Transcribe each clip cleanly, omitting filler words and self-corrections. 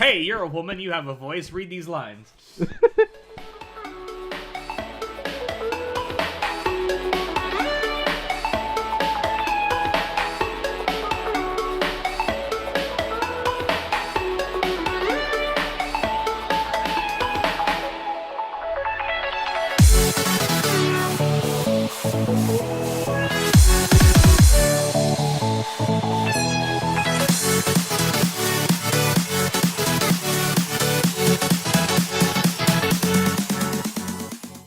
Hey, you're a woman, you have a voice, read these lines.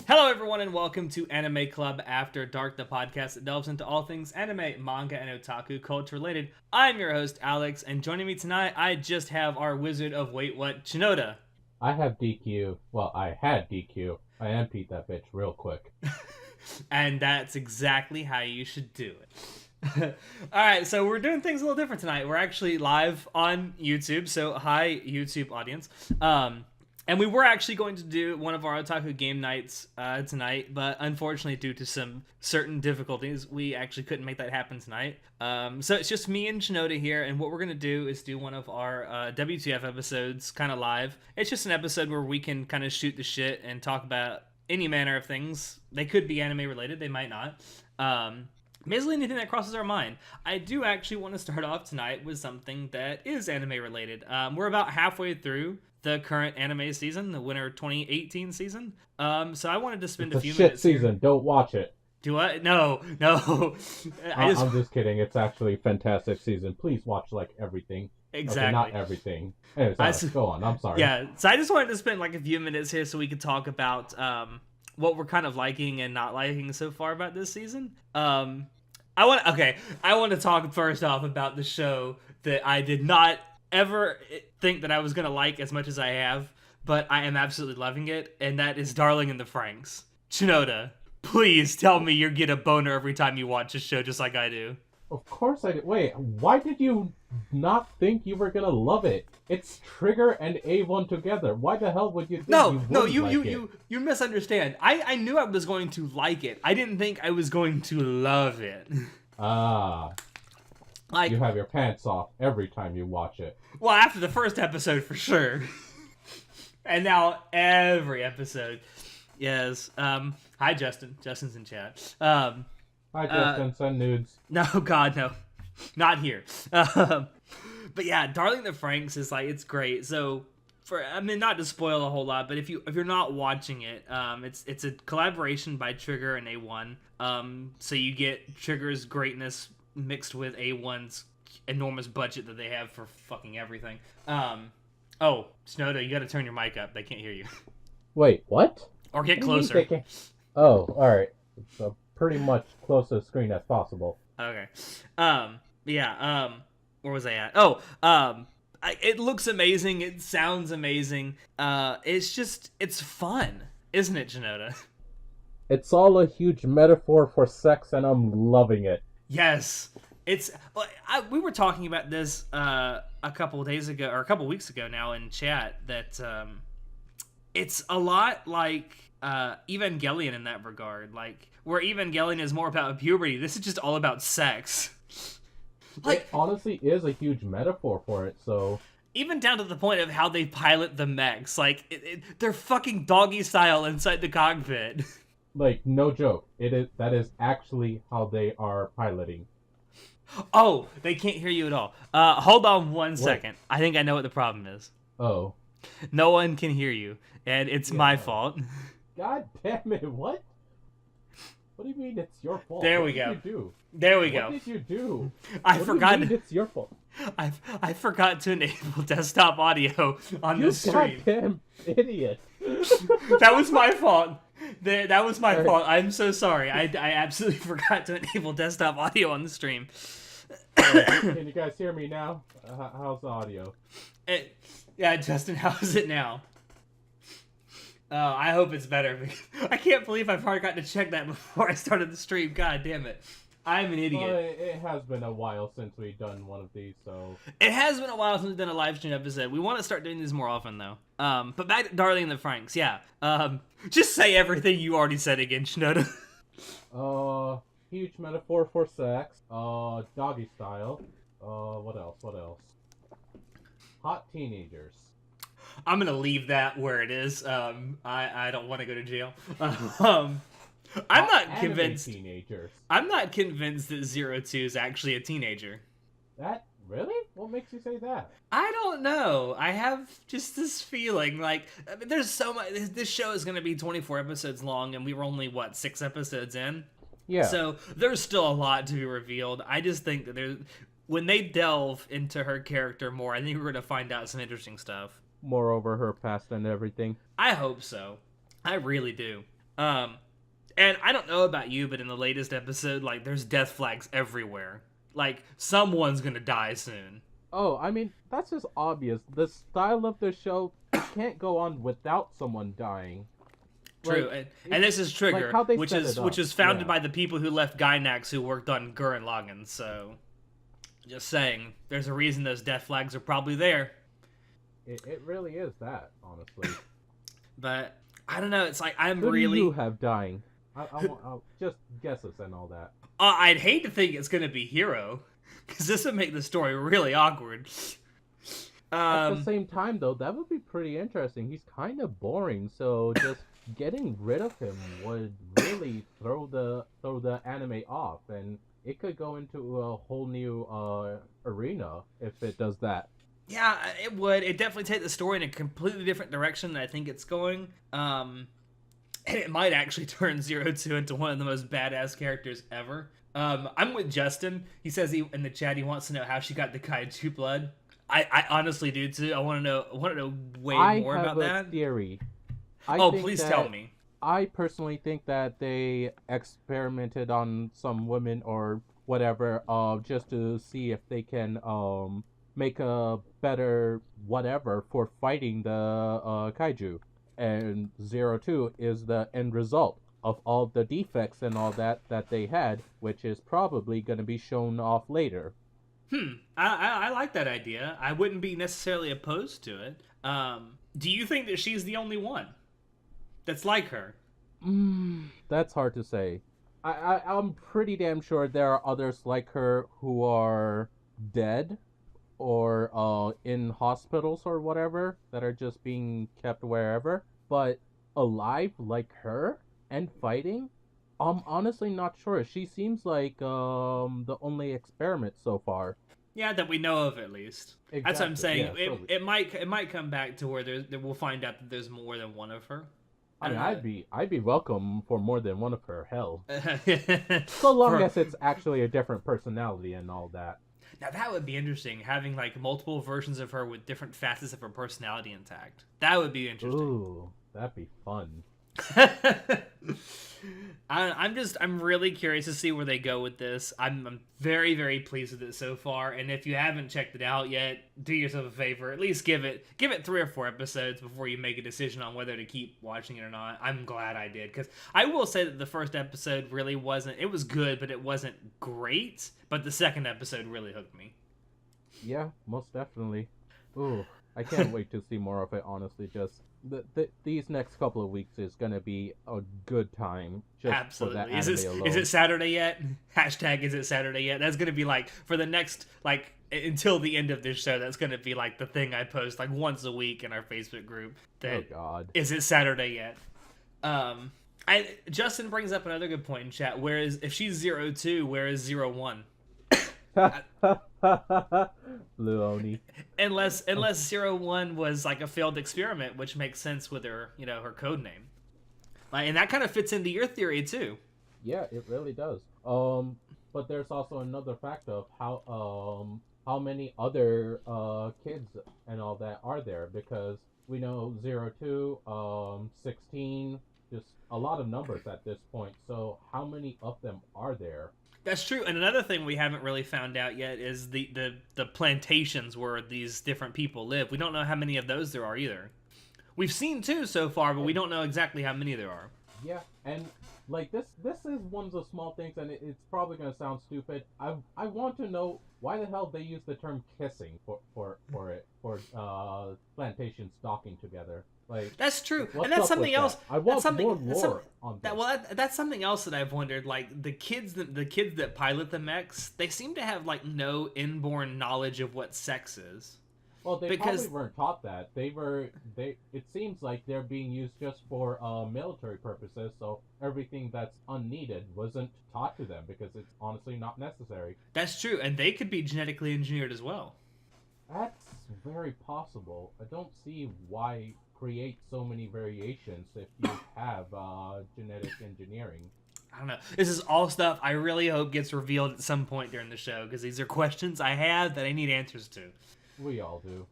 Hello everyone and welcome to Anime Club After Dark, the podcast that delves into all things anime, manga, and otaku culture related. I'm your host Alex, and joining me tonight I just have our wizard of Wait What, Shinoda. I have DQ. Well, I had DQ. I emptied that bitch real quick. And that's exactly how you should do it. Alright, so we're doing things a little different tonight. We're actually live on YouTube, so hi YouTube audience. And we were actually going to do one of our otaku game nights tonight, but unfortunately due to some certain difficulties, we actually couldn't make that happen tonight. So it's just me and Shinoda here, and what we're going to do is do one of our WTF episodes kind of live. It's just an episode where we can kind of shoot the shit and talk about any manner of things. They could be anime related, they might not. Basically anything that crosses our mind. I do actually want to start off tonight with something that is anime related. We're about halfway through the current anime season, the winter 2018 season. So I wanted to spend a few minutes season. Here. Don't watch it. Do I? No. I'm just kidding. It's actually a fantastic season. Please watch everything. Exactly. Okay, not everything. Anyways, go on. I'm sorry. Yeah. So I just wanted to spend a few minutes here so we could talk about what we're kind of liking and not liking so far about this season. I want to talk first off about the show that I did not ever think that I was going to like as much as I have, but I am absolutely loving it, and that is Darling in the Franxx. Shinoda, please tell me you get a boner every time you watch this show just like I do. Of course I did. Wait, why did you not think you were going to love it? It's Trigger and A1 together. Why the hell would you think you misunderstand. I knew I was going to like it. I didn't think I was going to love it. You have your pants off every time you watch it. Well, after the first episode, for sure. And now every episode. Yes. Hi, Justin. Justin's in chat. Hi, Justin. Send nudes. No, God, no. Not here. But yeah, Darling in the Franxx is it's great. So, not to spoil a whole lot, but if you're not watching it, it's a collaboration by Trigger and A1. So you get Trigger's greatness mixed with A1's enormous budget that they have for fucking everything. Oh, Shinoda, you gotta turn your mic up. They can't hear you. Wait, what? Or get closer. Oh, alright. So pretty much close to the screen as possible. Okay. Where was I at? It looks amazing. It sounds amazing. It's fun. Isn't it, Shinoda? It's all a huge metaphor for sex, and I'm loving it. Yes, we were talking about this a couple days ago, or a couple weeks ago now in chat, that it's a lot like Evangelion in that regard. Where Evangelion is more about puberty, this is just all about sex. It honestly is a huge metaphor for it, so... Even down to the point of how they pilot the mechs. They're fucking doggy style inside the cockpit. No joke. That is actually how they are piloting. Oh, they can't hear you at all. Hold on one second. I think I know what the problem is. Oh. No one can hear you, and it's my fault. God damn it, what? What do you mean it's your fault? There we go. What did you do? There we go. What did you do? I forgot. Do you mean it's your fault? I forgot to enable desktop audio on the stream. You goddamn idiot. That was my fault. That was my fault. I'm so sorry. I absolutely forgot to enable desktop audio on the stream. Can you guys hear me now? How's the audio? Yeah, Justin, how is it now? I hope it's better. I can't believe I forgot to check that before I started the stream. God damn it. I'm an idiot. Well, it has been a while since we've done one of these, so... It has been a while since we've done a live stream episode. We want to start doing these more often, though. But back to Darling in the Franxx, yeah. Just say everything you already said again, Shinoda. Huge metaphor for sex. Doggy style. What else? Hot teenagers. I'm gonna leave that where it is. I don't want to go to jail. Um, I'm not convinced. Teenagers. I'm not convinced that 02 is actually a teenager. That really? What makes you say that? I don't know. I have just this feeling like I mean, there's so much. This show is going to be 24 episodes long, and we were only 6 episodes in. Yeah. So there's still a lot to be revealed. I just think that when they delve into her character more, I think we're going to find out some interesting stuff. Moreover, her past and everything. I hope so. I really do. And I don't know about you, but in the latest episode, like, there's death flags everywhere. Like, someone's gonna die soon. Oh, I mean, that's just obvious. The style of the show can't go on without someone dying. True, Like, and this is Trigger, like which is founded by the people who left Gynax who worked on Gurren Lagann, so... Just saying, there's a reason those death flags are probably there. It really is that, honestly. But, I don't know, it's like, I'm Who really... do you have dying? I'll just guesses and all that. I'd hate to think it's gonna be Hero, because this would make the story really awkward. At the same time, though, that would be pretty interesting. He's kind of boring, so just getting rid of him would really throw the anime off, and it could go into a whole new arena if it does that. Yeah, it would. It definitely take the story in a completely different direction than I think it's going. And it might actually turn 02 into one of the most badass characters ever. I'm with Justin. He says in the chat he wants to know how she got the kaiju blood. I honestly do too. I want to know way more about that. I have a theory. Please tell me. I personally think that they experimented on some women or whatever, just to see if they can make a better whatever for fighting the kaiju. And 02 is the end result of all the defects and all that they had, which is probably going to be shown off later. I like that idea. I wouldn't be necessarily opposed to it. Do you think that she's the only one that's like her? That's hard to say. I'm pretty damn sure there are others like her who are dead or in hospitals or whatever that are just being kept wherever, but alive like her and fighting, I'm honestly not sure. She seems like the only experiment so far. Yeah, that we know of at least. Exactly. That's what I'm saying. Yeah, totally. It might come back to where we'll find out that there's more than one of her. I mean, I'd be welcome for more than one of her. Hell, so long as it's actually a different personality and all that. Now that would be interesting, having like multiple versions of her with different facets of her personality intact. That would be interesting. Ooh, that'd be fun. I'm really curious to see where they go with this. I'm very, very pleased with it so far. And if you haven't checked it out yet, do yourself a favor. At least give it 3 or 4 episodes before you make a decision on whether to keep watching it or not. I'm glad I did, because I will say that the first episode really wasn't. It was good, but it wasn't great. But the second episode really hooked me. Yeah, most definitely. Ooh, I can't wait to see more of it. Honestly, just. These next couple of weeks is gonna be a good time. Just absolutely. For that anime alone. Is it Saturday yet? Hashtag is it Saturday yet? That's gonna be like for the next until the end of this show. That's gonna be like the thing I post like once a week in our Facebook group. Oh God! Is it Saturday yet? Justin brings up another good point in chat. If she's 02, where is 01? Blue Oni. Unless 01 was like a failed experiment, which makes sense with her, her code name. And that kind of fits into your theory too. Yeah, it really does. But there's also another fact of how many other kids and all that are there, because we know 02, 16, just a lot of numbers at this point. So how many of them are there? That's true. And another thing we haven't really found out yet is the plantations where these different people live. We don't know how many of those there are either. We've seen 2 so far, but we don't know exactly how many there are. Yeah, and like this is one of the small things, and it's probably going to sound stupid. I want to know why the hell they use the term kissing for plantations docking together. Like, that's true, and that's something else. I want more lore on that. That's something else that I've wondered. Like the kids that pilot the mechs, they seem to have like no inborn knowledge of what sex is. Well, they probably because weren't taught that. They. It seems like they're being used just for military purposes. So everything that's unneeded wasn't taught to them because it's honestly not necessary. that's true, and they could be genetically engineered as well. That's very possible. I don't see why create so many variations if you have genetic engineering. I don't know. This is all stuff I really hope gets revealed at some point during the show because these are questions I have that I need answers to. We all do.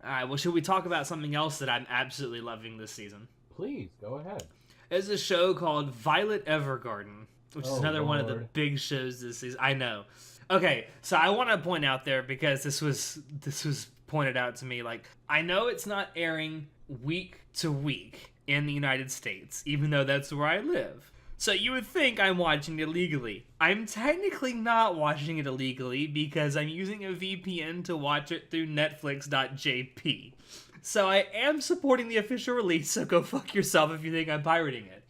All right, well, should we talk about something else that I'm absolutely loving this season? Please go ahead. There's a show called Violet Evergarden, which is another one of the big shows this season. I know. Okay, so I want to point out there because this was pointed out to me. Like, I know it's not airing week to week in the United States, even though that's where I live. So you would think I'm watching it illegally. I'm technically not watching it illegally because I'm using a VPN to watch it through Netflix.jp. So I am supporting the official release, so go fuck yourself if you think I'm pirating it.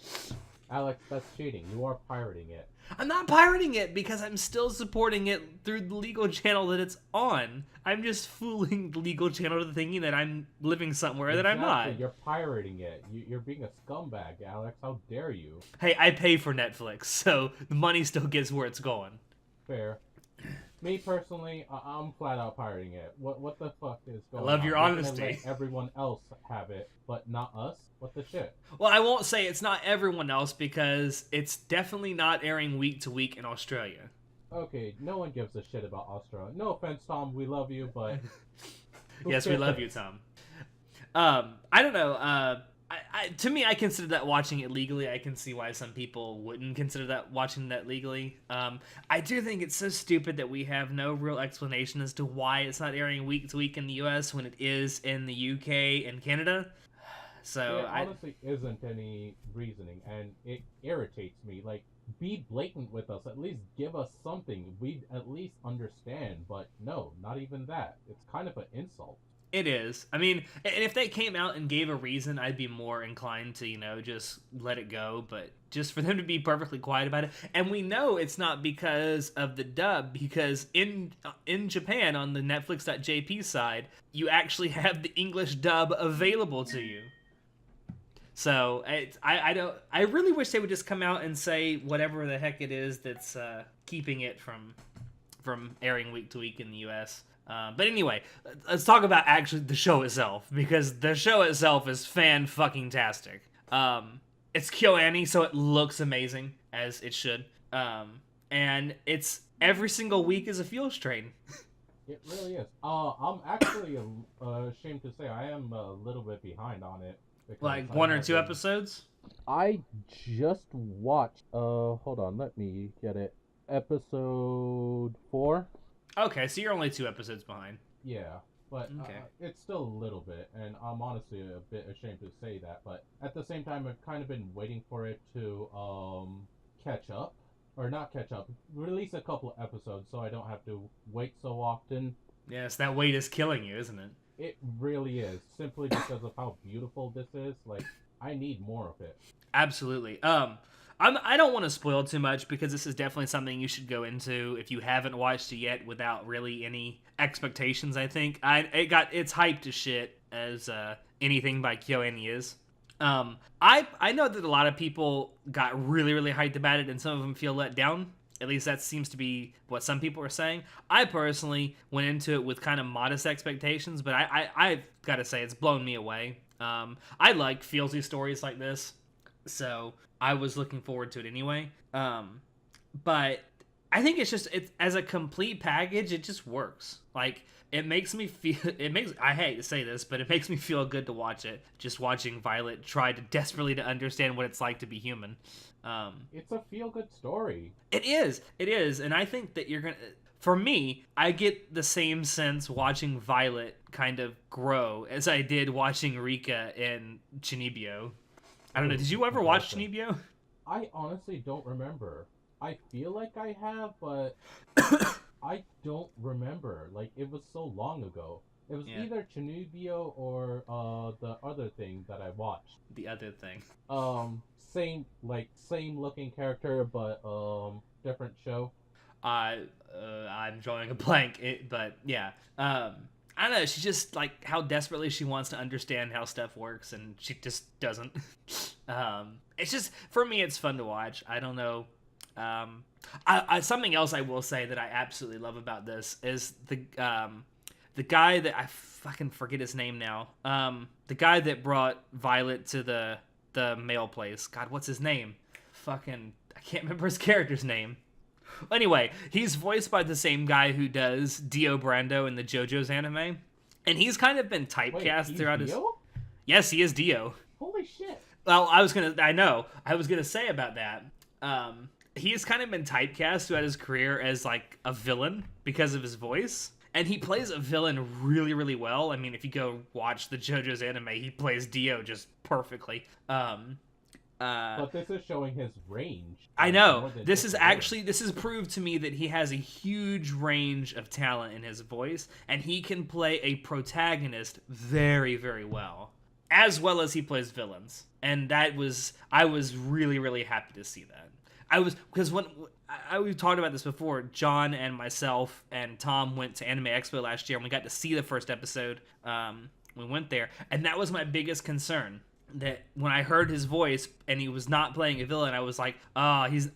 Alex, that's cheating. You are pirating it. I'm not pirating it because I'm still supporting it through the legal channel that it's on. I'm just fooling the legal channel to thinking that I'm living somewhere that I'm not. You're pirating it. You're being a scumbag, Alex. How dare you? Hey, I pay for Netflix, so the money still gets where it's going. Fair. Me personally, I'm flat out pirating it. What the fuck is going on? I love your honesty. Let everyone else have it, but not us? What the shit? Well, I won't say it's not everyone else because it's definitely not airing week to week in Australia. Okay, no one gives a shit about Australia. No offense, Tom. We love you, but... Yes, we love you, Tom. I don't know. To me, I consider that watching it legally. I can see why some people wouldn't consider that watching that legally. I do think it's so stupid that we have no real explanation as to why it's not airing week to week in the US when it is in the UK and Canada. So there honestly isn't any reasoning, and it irritates me. Like, be blatant with us. At least give us something. We'd at least understand. But no, not even that. It's kind of an insult. It is. I mean, and if they came out and gave a reason, I'd be more inclined to, just let it go. But just for them to be perfectly quiet about it. And we know it's not because of the dub, because in Japan, on the Netflix.jp side, you actually have the English dub available to you. So I really wish they would just come out and say whatever the heck it is that's keeping it from airing week to week in the U.S. But anyway, let's talk about actually the show itself, because the show itself is fan-fucking-tastic. It's KyoAni, so it looks amazing, as it should. And it's every single week is a fuel strain. It really is. I'm actually ashamed to say I am a little bit behind on it. Like one or two episodes? I just watched, hold on, let me get it. Episode 4. Okay, so you're only 2 episodes behind. Yeah, but okay. It's still a little bit, and I'm honestly a bit ashamed to say that, but at the same time, I've kind of been waiting for it to, catch up. Or not catch up, release a couple episodes so I don't have to wait so often. Yes, that wait is killing you, isn't it? It really is, simply because of how beautiful this is. Like, I need more of it. Absolutely. I don't want to spoil too much because this is definitely something you should go into if you haven't watched it yet without really any expectations. I think it's hyped to shit as anything by KyoAni is. I know that a lot of people got really, really hyped about it, and some of them feel let down. At least that seems to be what some people are saying. I personally went into it with kind of modest expectations, but I've got to say it's blown me away. I like feelsy stories like this, so I was looking forward to it anyway. But I think it's as a complete package, it just works. Like, it makes me feel, I hate to say this, but it makes me feel good to watch it. Just watching Violet try to desperately to understand what it's like to be human. It's a feel-good story. It is, and I think that you're gonna... For me, I get the same sense watching Violet kind of grow as I did watching Rika in Chunibyo. I don't know, did you ever watch Chunibyo? I honestly don't remember. I feel like I have, but I don't remember. Like, it was so long ago. It was either Chunibyo or the other thing that I watched. The other thing. Same looking character, but different show. I'm drawing a blank, but yeah. I don't know. She just like how desperately she wants to understand how stuff works, and she just doesn't. It's just for me, it's fun to watch. I don't know. Something else I will say that I absolutely love about this is the guy that I fucking forget his name now. The guy that brought Violet to the mail place. God, what's his name? Fucking, I can't remember his character's name. Anyway, he's voiced by the same guy who does Dio Brando in the JoJo's anime, and he's kind of been typecast throughout his. Yes, he is Dio. Holy shit! Well, I was gonna say about that. He's kind of been typecast throughout his career as like a villain because of his voice, and he plays a villain really, really well. I mean, if you go watch the JoJo's anime, he plays Dio just perfectly. But this is showing his range. I know. This has proved to me that he has a huge range of talent in his voice, and he can play a protagonist very, very well as he plays villains. And I was really, really happy to see that. Because we've talked about this before. John and myself and Tom went to Anime Expo last year, and we got to see the first episode. We went there, and that was my biggest concern. That when I heard his voice and he was not playing a villain, I was like, it's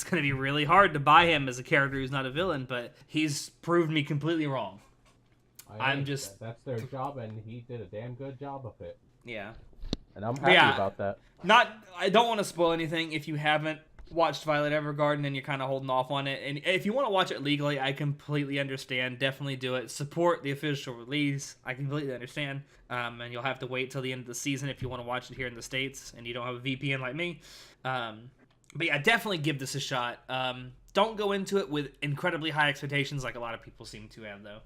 going to be really hard to buy him as a character who's not a villain, but he's proved me completely wrong. That's their job, and he did a damn good job of it. Yeah. And I'm happy about that. I don't want to spoil anything if you haven't watched Violet Evergarden and you're kind of holding off on it. And if you want to watch it legally, I completely understand. Definitely do it. Support the official release. I completely understand. And you'll have to wait till the end of the season if you want to watch it here in the States and you don't have a VPN like me. But yeah, definitely give this a shot. Don't go into it with incredibly high expectations like a lot of people seem to have, though.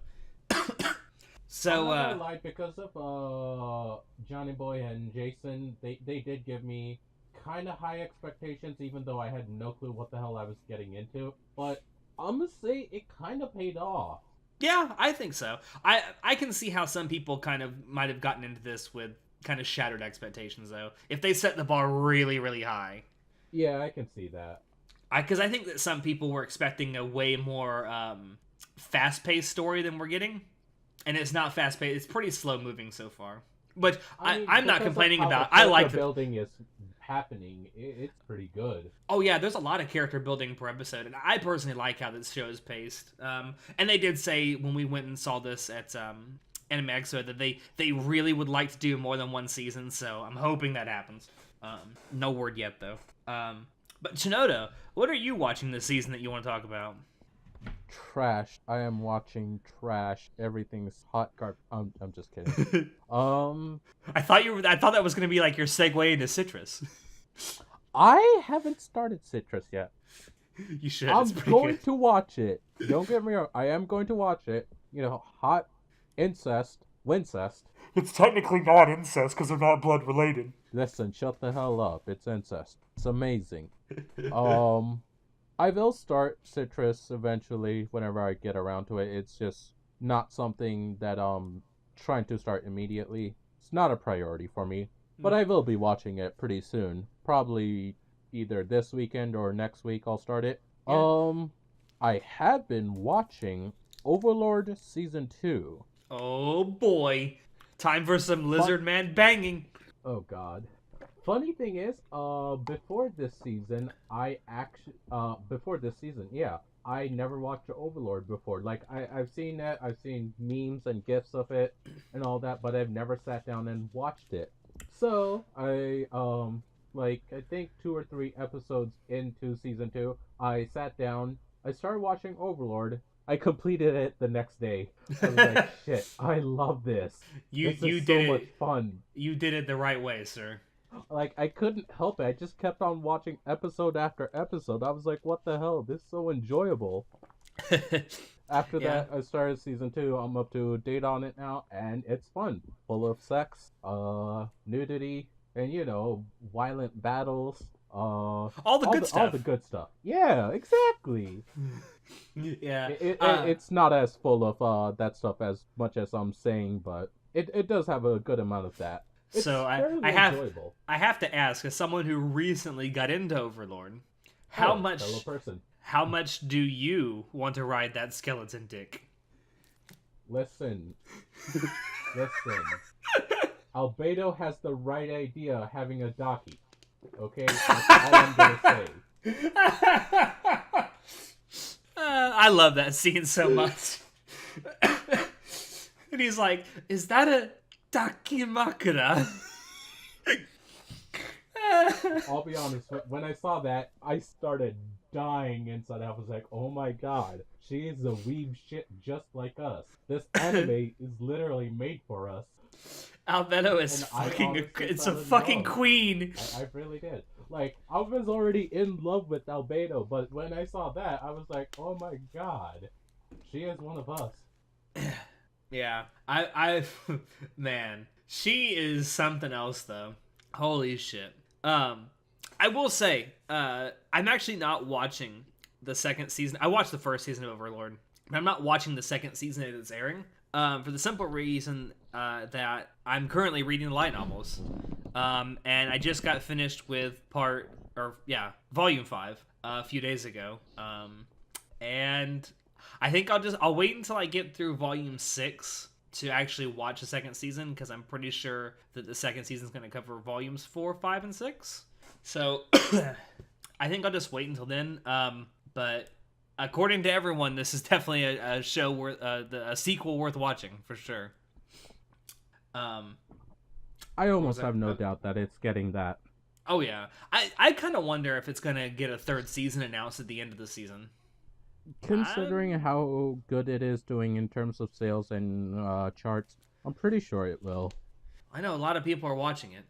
So, I'm not gonna lie, because of Johnny Boy and Jason, they did give me kind of high expectations, even though I had no clue what the hell I was getting into. But I'm gonna say it kind of paid off. Yeah, I think so. I can see how some people kind of might have gotten into this with kind of shattered expectations, though. If they set the bar really, really high. Yeah, I can see that. Because I think that some people were expecting a way more fast-paced story than we're getting. And it's not fast-paced. It's pretty slow-moving so far. But I'm not complaining about. I like the building is happening. It's pretty good. Oh yeah, there's a lot of character building per episode, and I personally like how this show is paced. And they did say when we went and saw this at Anime Expo that they really would like to do more than one season. So I'm hoping that happens. No word yet though. But Shinoda, what are you watching this season that you want to talk about? Trash. I am watching trash. Everything's hot garbage. I'm just kidding. I thought that was gonna be like your segue into Citrus. I haven't started Citrus yet. You should. I'm going to watch it. Don't get me wrong. I am going to watch it. You know, hot incest, wincest. It's technically not incest because they're not blood related. Listen, shut the hell up. It's incest. It's amazing. I will start Citrus eventually whenever I get around to it. It's just not something that I'm trying to start immediately. It's not a priority for me, but I will be watching it pretty soon. Probably either this weekend or next week I'll start it. Yeah. I have been watching Overlord Season 2. Oh boy. Time for some lizard man banging. Oh god. Funny thing is, before this season, I never watched Overlord before. Like, I've seen it, I've seen memes and gifs of it and all that, but I've never sat down and watched it. So, I think 2 or 3 episodes into Season 2, I sat down, I started watching Overlord, I completed it the next day. I was like, shit, I love this. This is so much fun. You did it the right way, sir. Like, I couldn't help it. I just kept on watching episode after episode. I was like, what the hell? This is so enjoyable. After that, I started Season 2. I'm up to date on it now, and it's fun. Full of sex, nudity, and, you know, violent battles. All the good stuff. All the good stuff. Yeah, exactly. Yeah. It's not as full of that stuff as much as I'm saying, but it does have a good amount of that. It's so I have to ask, as someone who recently got into Overlord, how much do you want to ride that skeleton dick? Listen. Listen. Albedo has the right idea having a Daki. Okay? That's all I'm gonna say. I love that scene so much. And he's like, is that a Dakimakura? I'll be honest, when I saw that, I started dying inside. I was like, oh my god, she is a weeb shit just like us. This anime is literally made for us. Albedo is And fucking it's a fucking queen. I really did. Like, I was already in love with Albedo, but when I saw that, I was like, oh my god, she is one of us. Yeah, I man, she is something else though. Holy shit. I will say, I'm actually not watching the second season. I watched the first season of Overlord, but I'm not watching the second season that it's airing. For the simple reason that I'm currently reading the light novels, and I just got finished with volume 5 a few days ago, and I think I'll wait until I get through volume 6 to actually watch the second season, because I'm pretty sure that the second season is going to cover volumes 4, 5, and 6. So I think I'll just wait until then. But according to everyone, this is definitely a show worth a sequel worth watching for sure. I almost have no doubt that it's getting that. Oh yeah, I kind of wonder if it's gonna get a third season announced at the end of the season. Considering how good it is doing in terms of sales and charts, I'm pretty sure it will. I know a lot of people are watching it.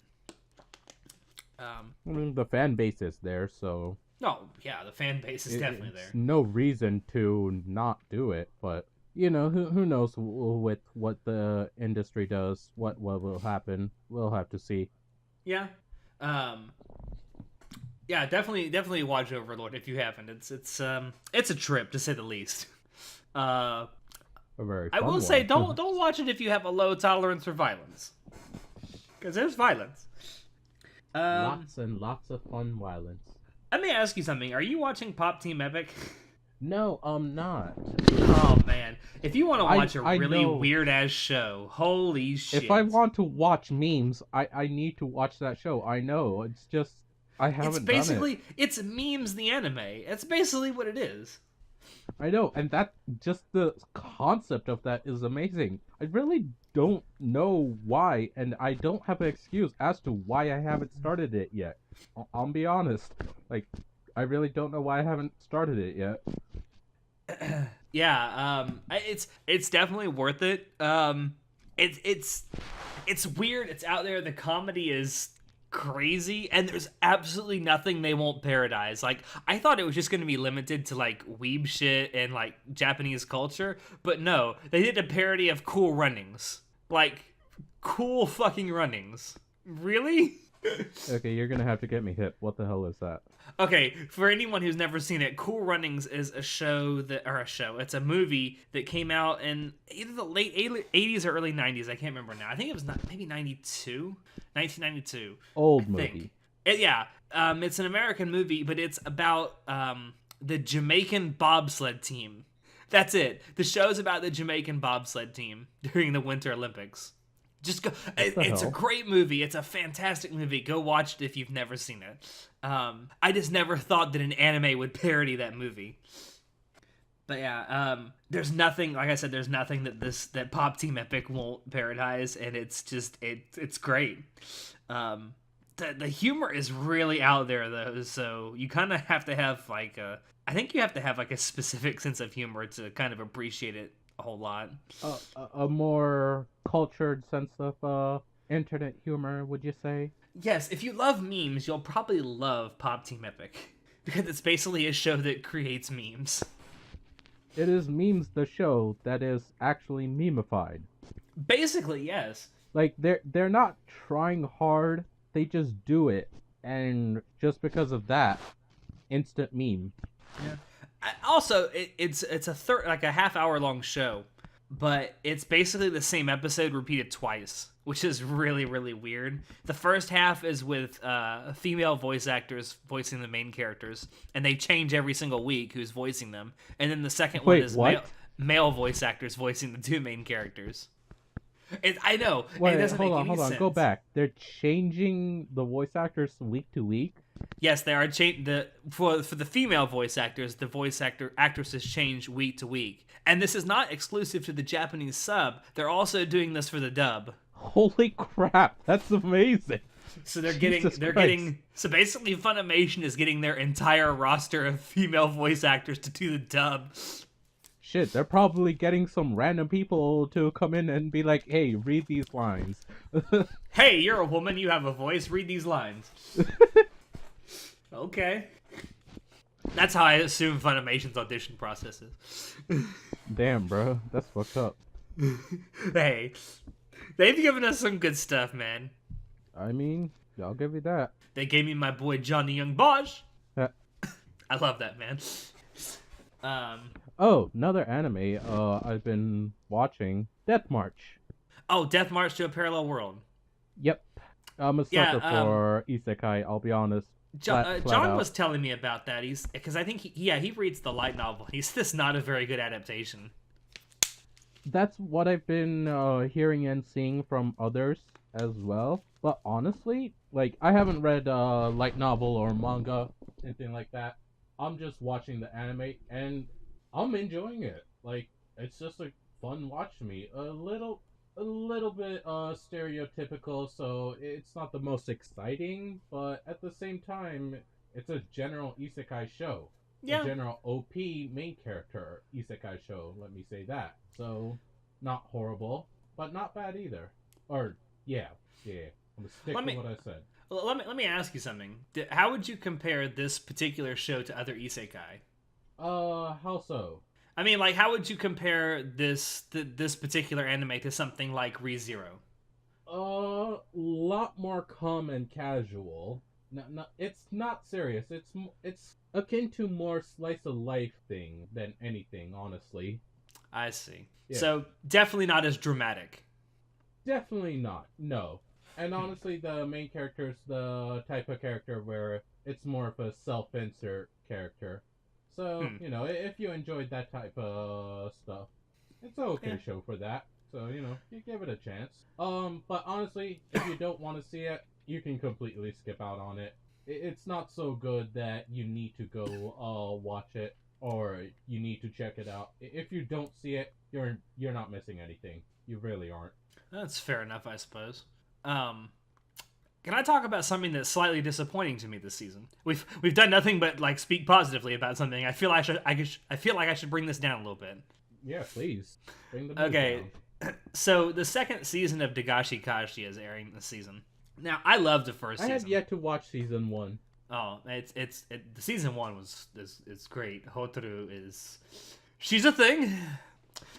I mean, the fan base is there, so... Oh, yeah, the fan base is definitely there. No reason to not do it, but, you know, who knows with what the industry does, what will happen. We'll have to see. Yeah. Yeah, definitely watch Overlord if you haven't. It's a trip to say the least. A very fun I will one. say don't watch it if you have a low tolerance for violence, because there's violence. Lots and lots of fun violence. Let me ask you something. Are you watching Pop Team Epic? No, I'm not. Oh man, if you want to watch a really know. weird ass show, holy shit! If I want to watch memes, I need to watch that show. I know. It's just I haven't done it. It's memes the anime. It's basically what it is. I know, and that just the concept of that is amazing. I really don't know why, and I don't have an excuse as to why I haven't started it yet. I'll be honest. Like, I really don't know why I haven't started it yet. Yeah, it's definitely worth it. It's weird. It's out there. The comedy is crazy, and there's absolutely nothing they won't parodize. Like, I thought it was just going to be limited to like weeb shit and like Japanese culture, but no, they did a parody of Cool Runnings. Like, Cool fucking Runnings. Really? Okay, you're gonna have to get me hip. What the hell is that? Okay, for anyone who's never seen it, Cool Runnings is it's a movie that came out in either the late 80s or early 90s. I can't remember now. I think it was maybe 1992. Old movie. It's an American movie, but it's about the Jamaican bobsled team. That's it. The show's about the Jamaican bobsled team during the Winter Olympics. Just go. It's a great movie. It's a fantastic movie. Go watch it if you've never seen it. I just never thought that an anime would parody that movie. But yeah, there's nothing. Like I said, there's nothing that Pop Team Epic won't parodize, and it's just it's great. The humor is really out there though, so you kind of have to have a specific sense of humor to kind of appreciate it a whole lot. A more cultured sense of internet humor, would you say? Yes, if you love memes, you'll probably love Pop Team Epic, because it's basically a show that creates memes. It is Memes the show that is actually memeified. Basically, yes. Like, they're not trying hard, they just do it, and just because of that, instant meme. Yeah. Also, it's a half-hour long show, but it's basically the same episode repeated twice, which is really, really weird. The first half is with female voice actors voicing the main characters, and they change every single week who's voicing them. And then the second one is male voice actors voicing the two main characters. I know. Wait, it doesn't hold make on, any hold on. sense. Go back. They're changing the voice actors week to week. Yes, they are for the female voice actors. The actresses change week to week, and this is not exclusive to the Japanese sub. They're also doing this for the dub. Holy crap, that's amazing. So they're Jesus getting Christ. so basically Funimation is getting their entire roster of female voice actors to do the dub. Shit, they're probably getting some random people to come in and be like, hey, read these lines. Hey, you're a woman, you have a voice, read these lines. Okay. That's how I assume Funimation's audition process is. Damn, bro, that's fucked up. Hey, they've given us some good stuff, man. I mean, I'll give you that. They gave me my boy Johnny Young Bosch. Uh, I love that, man. Oh, another anime I've been watching, Death March. Oh, Death March to a Parallel World. Yep. I'm a sucker for isekai, I'll be honest. John out. was telling me about that. Because I think he reads the light novel. He's just not a very good adaptation. That's what I've been hearing and seeing from others as well. But honestly, like, I haven't read light novel or manga, anything like that. I'm just watching the anime and I'm enjoying it. Like, it's just a fun watch to me. A little bit stereotypical, so it's not the most exciting, but at the same time, it's a general isekai show. Yeah. A general OP main character isekai show, let me say that. So, not horrible, but not bad either. Or, yeah. I'm gonna stick with what I said. Let me ask you something. How would you compare this particular show to other isekai? How so? I mean, like, how would you compare this particular anime to something like ReZero? Lot more calm and casual. No, it's not serious. It's akin to more slice of life thing than anything, honestly. I see. Yeah. So definitely not as dramatic. Definitely not. No. And honestly, the main character is the type of character where it's more of a self-insert character. So, you know, if you enjoyed that type of stuff, it's an okay show for that. So, you know, you give it a chance. But honestly, if you don't want to see it, you can completely skip out on it. It's not so good that you need to go watch it or you need to check it out. If you don't see it, you're not missing anything. You really aren't. That's fair enough, I suppose. Can I talk about something that's slightly disappointing to me this season? We've done nothing but like speak positively about something. I feel like I should bring this down a little bit. Yeah, please. Bring the Okay. down. So the second season of Dagashi Kashi is airing this season. Now I love the first season. I have yet to watch season 1. Oh, the season 1 is great. Hotaru she's a thing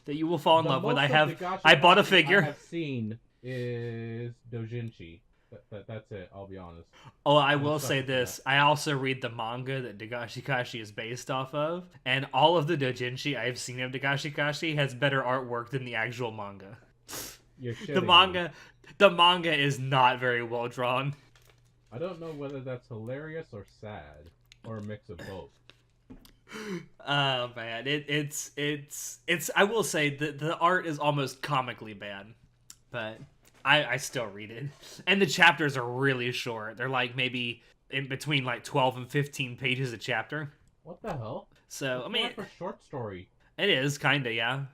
that you will fall in love with. I bought a figure. I have seen is Dojinshi. That's it, I'll be honest. Oh, I will say this. I also read the manga that Dagashi Kashi is based off of, and all of the doujinshi I've seen of Dagashi Kashi has better artwork than the actual manga. You're shitting The manga is not very well drawn. I don't know whether that's hilarious or sad, or a mix of both. Oh man, it's I will say that the art is almost comically bad, but I still read it. And the chapters are really short. They're like maybe in between like 12 and 15 pages a chapter. What the hell? So, it's I mean, like a short story. It is kind of, yeah.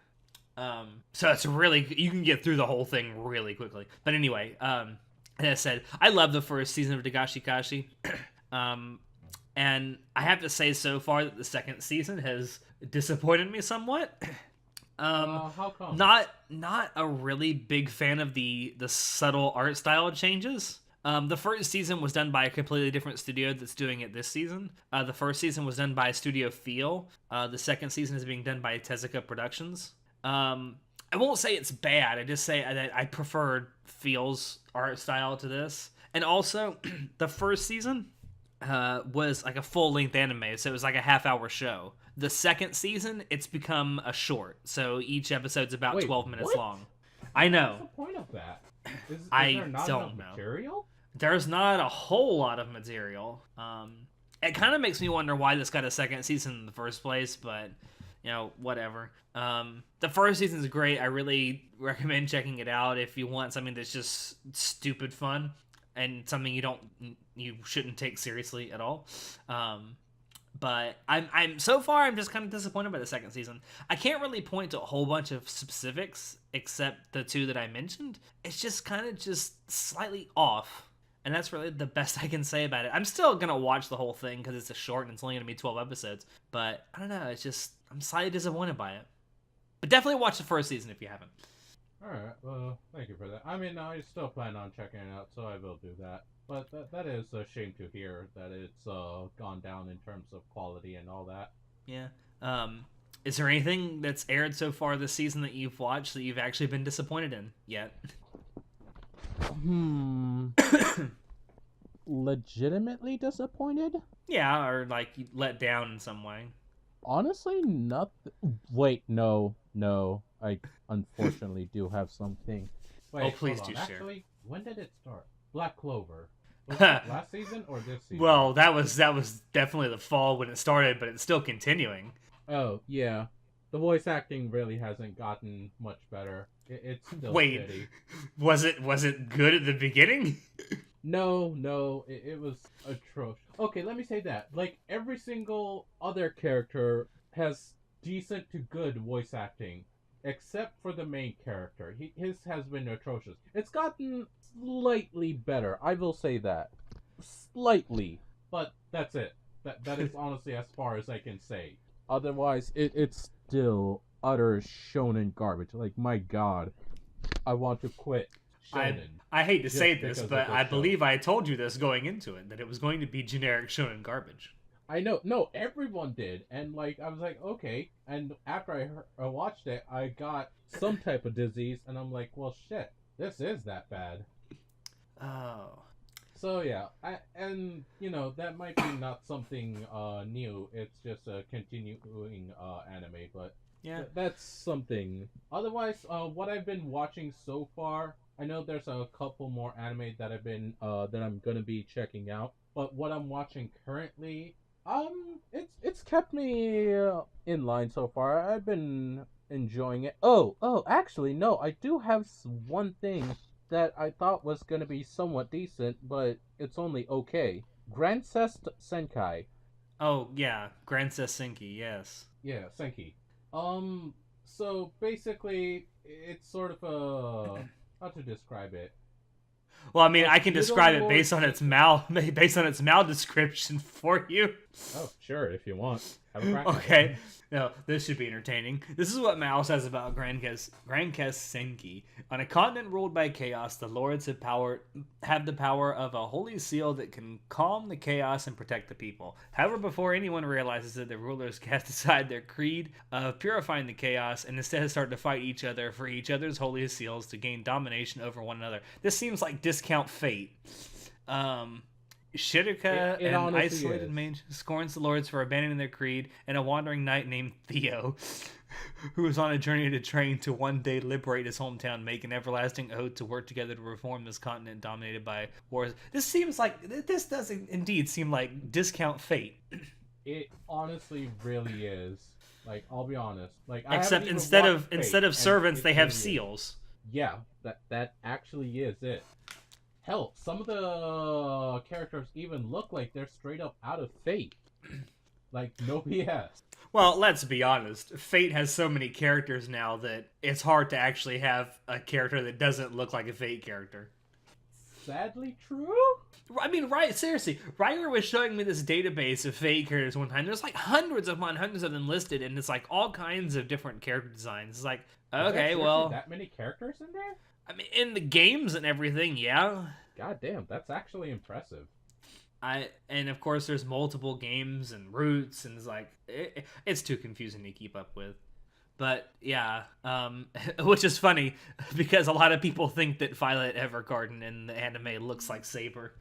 So it's really, you can get through the whole thing really quickly. But anyway, as I said, I love the first season of Dagashi Kashi. And I have to say so far that the second season has disappointed me somewhat. How come? Not a really big fan of the subtle art style changes. The first season was done by a completely different studio that's doing it this season. The first season was done by Studio Feel. The second season is being done by Tezuka Productions. I won't say it's bad. I just say that I preferred Feel's art style to this. And also, the first season was like a full-length anime, so it was like a half-hour show. The second season, it's become a short, so each episode's about 12 minutes long. I know. What's the point of that? Is I there not don't enough know. Material? There's not a whole lot of material. It kind of makes me wonder why this got a second season in the first place, but whatever. The first season's great. I really recommend checking it out if you want something that's just stupid fun and something you shouldn't take seriously at all. But I'm so far I'm just kind of disappointed by the second season. I can't really point to a whole bunch of specifics except the two that I mentioned. It's just kind of just slightly off. And that's really the best I can say about it. I'm still going to watch the whole thing because it's a short and it's only going to be 12 episodes. But I don't know. It's just, I'm slightly disappointed by it. But definitely watch the first season if you haven't. Alright, well, thank you for that. I mean, I still plan on checking it out, so I will do that. But that is a shame to hear that it's gone down in terms of quality and all that. Yeah. Is there anything that's aired so far this season that you've watched that you've actually been disappointed in yet? Legitimately disappointed? Yeah, or like let down in some way. Honestly, nothing. Wait, no. I unfortunately do have something. Wait, please do share. Actually, when did it start? Black Clover. Was it last season or this season? Well, that was definitely the fall when it started, but it's still continuing. Oh, yeah. The voice acting really hasn't gotten much better. It's still steady. Was it good at the beginning? No, it was atrocious. Okay, let me say that. Like, every single other character has decent to good voice acting, except for the main character. His has been atrocious. It's gotten slightly better, I will say that. Slightly. But that's it. That is honestly as far as I can say. Otherwise, it's still utter shonen garbage. Like, my god. I want to quit shonen. I hate to say this, but I believe I told you this going into it, that it was going to be generic shonen garbage. I know. No, everyone did. And, like, I was like, okay. And after I watched it, I got some type of disease, and I'm like, well, shit. This is that bad. Oh. So, yeah. And, that might be not something new. It's just a continuing anime, but yeah, that's something. Otherwise, what I've been watching so far, I know there's a couple more anime that that I'm gonna be checking out. But what I'm watching currently, it's kept me in line so far. I've been enjoying it. Oh, actually, no, I do have one thing that I thought was gonna be somewhat decent, but it's only okay. Grand Cest Senkai. Oh yeah, Grand Cest Senki, yes. Yeah, Senki. So basically, it's sort of a how to describe it. Well, I mean, I can describe it based on its mal description for you. Oh, sure, if you want. Have a crack. Okay. No, this should be entertaining. This is what Mal says about Grand Kes Senki. On a continent ruled by chaos, the lords have the power of a holy seal that can calm the chaos and protect the people. However, before anyone realizes it, the rulers cast aside their creed of purifying the chaos and instead start to fight each other for each other's holy seals to gain domination over one another. This seems like Discount Fate. Shiruka, an isolated mage, scorns the lords for abandoning their creed, and a wandering knight named Theo, who is on a journey to train to one day liberate his hometown, make an everlasting oath to work together to reform this continent dominated by wars. This does indeed seem like Discount Fate. It honestly really is. Like, I'll be honest. Like, except instead of servants, they have seals. Yeah, that actually is it. Hell, some of the characters even look like they're straight up out of Fate. Like, no BS. Well, let's be honest. Fate has so many characters now that it's hard to actually have a character that doesn't look like a Fate character. Sadly true? I mean, right, seriously. Ryder was showing me this database of Fate characters one time. There's like hundreds of them listed, and it's like all kinds of different character designs. It's like, okay, well... that many characters in there? I mean, in the games and everything, yeah. God damn, that's actually impressive. And of course, there's multiple games and routes, and it's like it's too confusing to keep up with. But yeah, which is funny because a lot of people think that Violet Evergarden in the anime looks like Saber.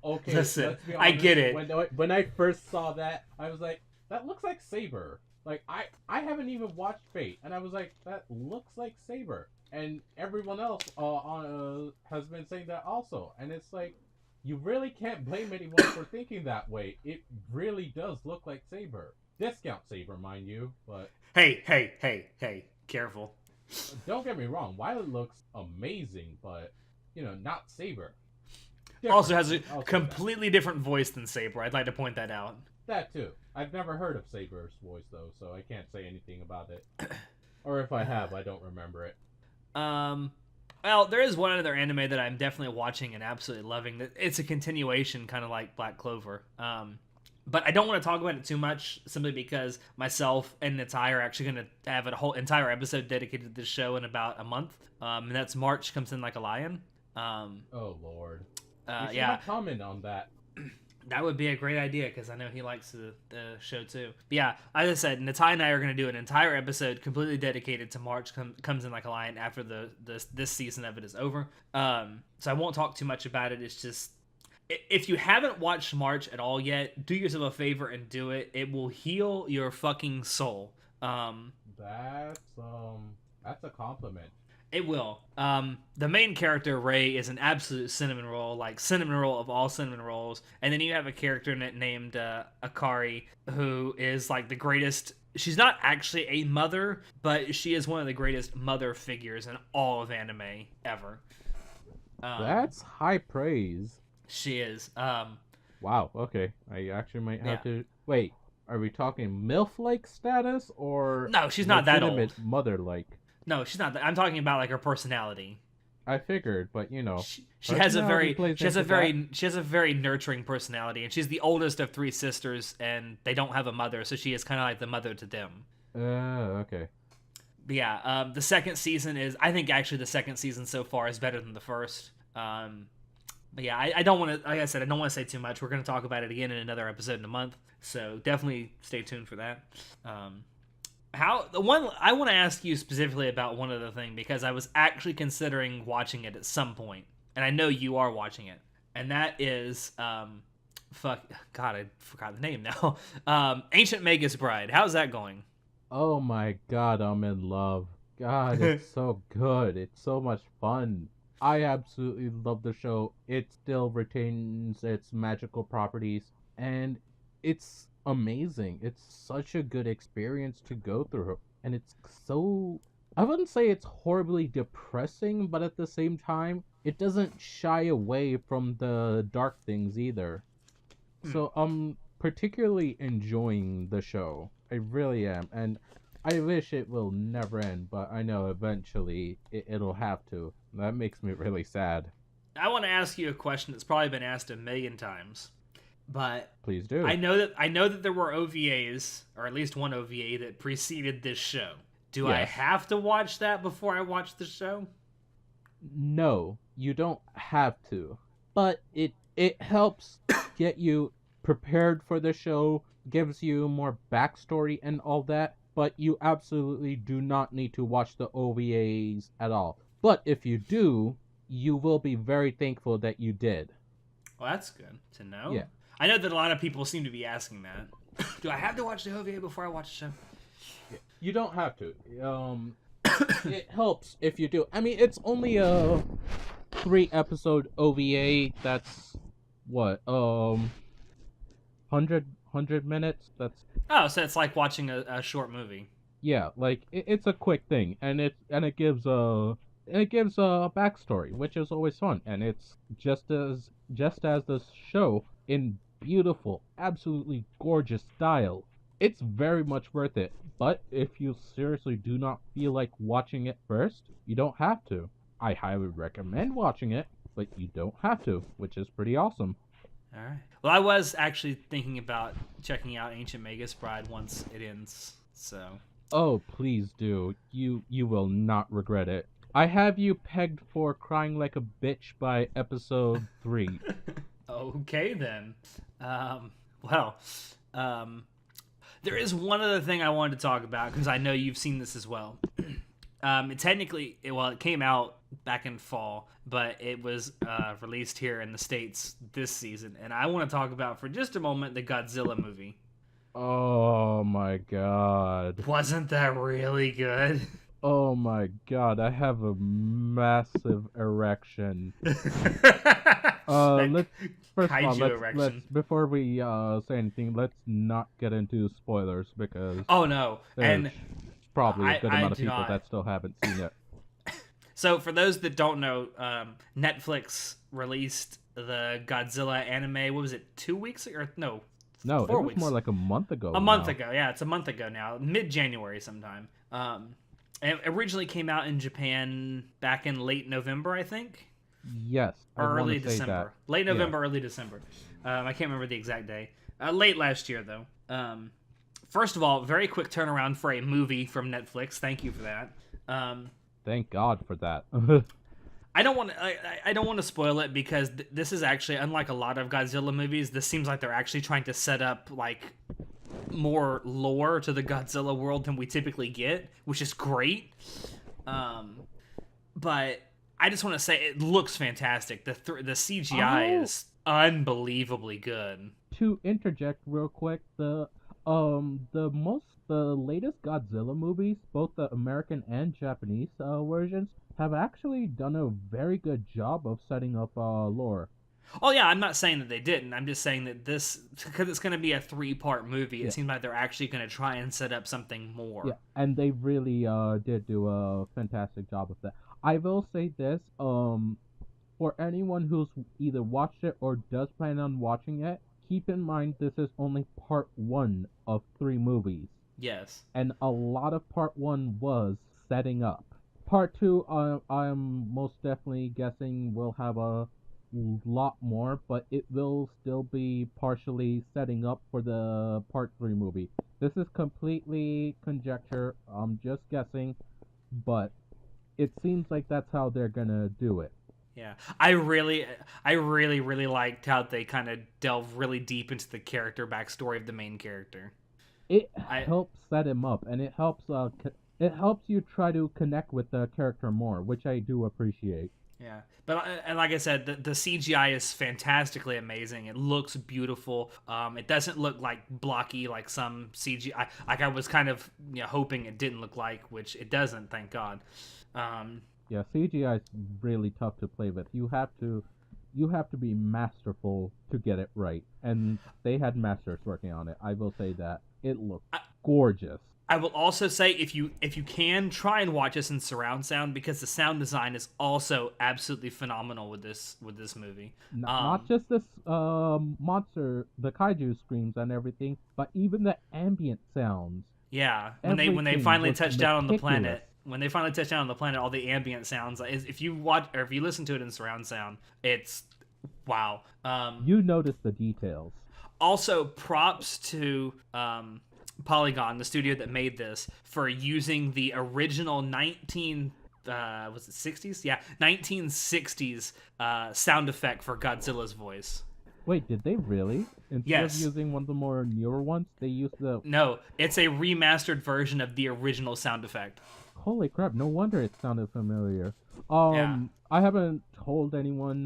Okay, listen, let's be honest, I get it. When I first saw that, I was like, that looks like Saber. Like I haven't even watched Fate, and I was like, that looks like Saber. And everyone else has been saying that also. And it's like, you really can't blame anyone for thinking that way. It really does look like Saber. Discount Saber, mind you, but Hey, careful. don't get me wrong, Violet looks amazing, but, not Saber. Also Different. has a I'll say completely different voice than Saber. I'd like to point that out. that too. I've never heard of Saber's voice, though, so I can't say anything about it. Or if I have, I don't remember it. Well, there is one other anime that I'm definitely watching and absolutely loving. It's a continuation, kind of like Black Clover. But I don't want to talk about it too much, simply because myself and Natai are actually going to have a whole entire episode dedicated to this show in about a month. And that's March Comes In Like a Lion. Oh, Lord. You Yeah. comment on that. That would be a great idea, because I know he likes the show too. But yeah, as I said, Natai and I are going to do an entire episode completely dedicated to March Comes In Like a Lion after this season of it is over. So I won't talk too much about it. It's just, if you haven't watched March at all yet, do yourself a favor and do it. It will heal your fucking soul. That's a compliment. It will. The main character, Ray, is an absolute cinnamon roll, like cinnamon roll of all cinnamon rolls. And then you have a character in it named Akari, who is like the greatest. She's not actually a mother, but she is one of the greatest mother figures in all of anime ever. That's high praise. She is. Wow, okay. I actually might have to... Wait, are we talking MILF-like status, or... No, she's not that old. Mother-like? No, she's not. I'm talking about like her personality. I figured, but she has a very nurturing personality, and she's the oldest of three sisters, and they don't have a mother, so she is kind of like the mother to them. Okay. But yeah, the second season I think actually the second season so far is better than the first. But yeah, I don't want to, like I said, I don't want to say too much. We're going to talk about it again in another episode in a month, so definitely stay tuned for that. I want to ask you specifically about one other thing, because I was actually considering watching it at some point, and I know you are watching it, and that is God, I forgot the name now. Ancient Magus Bride. How's that going? Oh my god, I'm in love. God, it's so good. It's so much fun. I absolutely love the show. It still retains its magical properties, and it's amazing. It's such a good experience to go through, and it's so, I wouldn't say it's horribly depressing, but at the same time it doesn't shy away from the dark things either. So I'm particularly enjoying the show. I really am, and I wish it will never end, but I know eventually it'll have to. That makes me really sad. I want to ask you a question that's probably been asked a million times, but please do. I know that there were OVAs, or at least one OVA, that preceded this show. Do I have to watch that before I watch the show? No, you don't have to. But it helps get you prepared for the show, gives you more backstory and all that, but you absolutely do not need to watch the OVAs at all. But if you do, you will be very thankful that you did. Well, that's good to know. Yeah. I know that a lot of people seem to be asking that. Do I have to watch the OVA before I watch the show? You don't have to. It helps if you do. I mean, it's only a 3-episode OVA. That's what 100 minutes. That's so it's like watching a short movie. Yeah, like it's a quick thing, and it gives a backstory, which is always fun, and it's just as the show in beautiful, absolutely gorgeous style. It's very much worth it. But if you seriously do not feel like watching it first, you don't have to. I highly recommend watching it, but you don't have to, which is pretty awesome. All right. Well, I was actually thinking about checking out Ancient Magus Bride once it ends, so. Oh, please do. You will not regret it. I have you pegged for Crying Like a Bitch by episode 3. Okay, then. There is one other thing I wanted to talk about, because I know you've seen this as well. It came out back in fall, but it was released here in the States this season, and I want to talk about for just a moment the Godzilla movie. Oh my god. Wasn't that really good? Oh my god, I have a massive erection. First of all, kaiju let's erection. before we say anything, let's not get into spoilers because Oh no, there's and probably a good I amount of do people not. that still haven't seen it. So for those that don't know, Netflix released the Godzilla anime. What was it? 2 weeks or no, No, it four was more weeks? like a month A ago month now. ago. Yeah, it's a month ago now. Mid-January sometime. It originally came out in Japan back in late November, I think, Yes, I or want to early say that. December. Late Yeah. November, early December. I can't remember the exact day. Late last year though. First of all, very quick turnaround for a movie from Netflix. Thank you for that. Um, Thank God for that. I don't want to. I don't want to spoil it because this is actually unlike a lot of Godzilla movies. This seems like they're actually trying to set up like more lore to the Godzilla world than we typically get, which is great. Um, but I just want to say it looks fantastic. The CGI Oh, is unbelievably good. to interject real quick, the latest Godzilla movies, both the American and Japanese versions, have actually done a very good job of setting up lore. Oh yeah, I'm not saying that they didn't. I'm just saying that this because it's going to be a three-part movie. It Yeah, seems like they're actually going to try and set up something yeah, more. and they really did do a fantastic job of that. I will say this, for anyone who's either watched it or does plan on watching it, keep in mind this is only part one of three movies. Yes. And a lot of part one was setting up. Part two, I'm most definitely guessing will have a lot more, but it will still be partially setting up for the part three movie. This is completely conjecture. I'm just guessing, but it seems like that's how they're gonna do it. Yeah, really liked how they kind of delve really deep into the character backstory of the main character. It I helps set him up, and it helps you try to connect with the character more, which I do appreciate. Yeah, but and like I said, the CGI is fantastically amazing. It looks beautiful. It doesn't look like blocky like some CGI. Like I was kind of hoping it didn't look like, which it doesn't. Thank God. Um, Yeah, CGI is really tough to play with. You have to be masterful to get it right, and they had masters working on it. I will say that it looked I, gorgeous. I will also say if you can try and watch this in surround sound because the sound design is also absolutely phenomenal with this movie. Not just this monster, the kaiju screams and everything, but even the ambient sounds. Yeah, when they Everything finally was touch down on the meticulous. planet, when they finally touch down on the planet, all the ambient sounds. If you watch or if you listen to it in surround sound, it's wow. You notice the details. Also, props to Polygon, the studio that made this, for using the original 1960s? Yeah, 1960s sound effect for Godzilla's voice. Wait, did they really? Instead of Yes. using one of the more newer ones, they used the. No, it's a remastered version of the original sound effect. Holy crap! No wonder it sounded familiar. Yeah. I haven't told anyone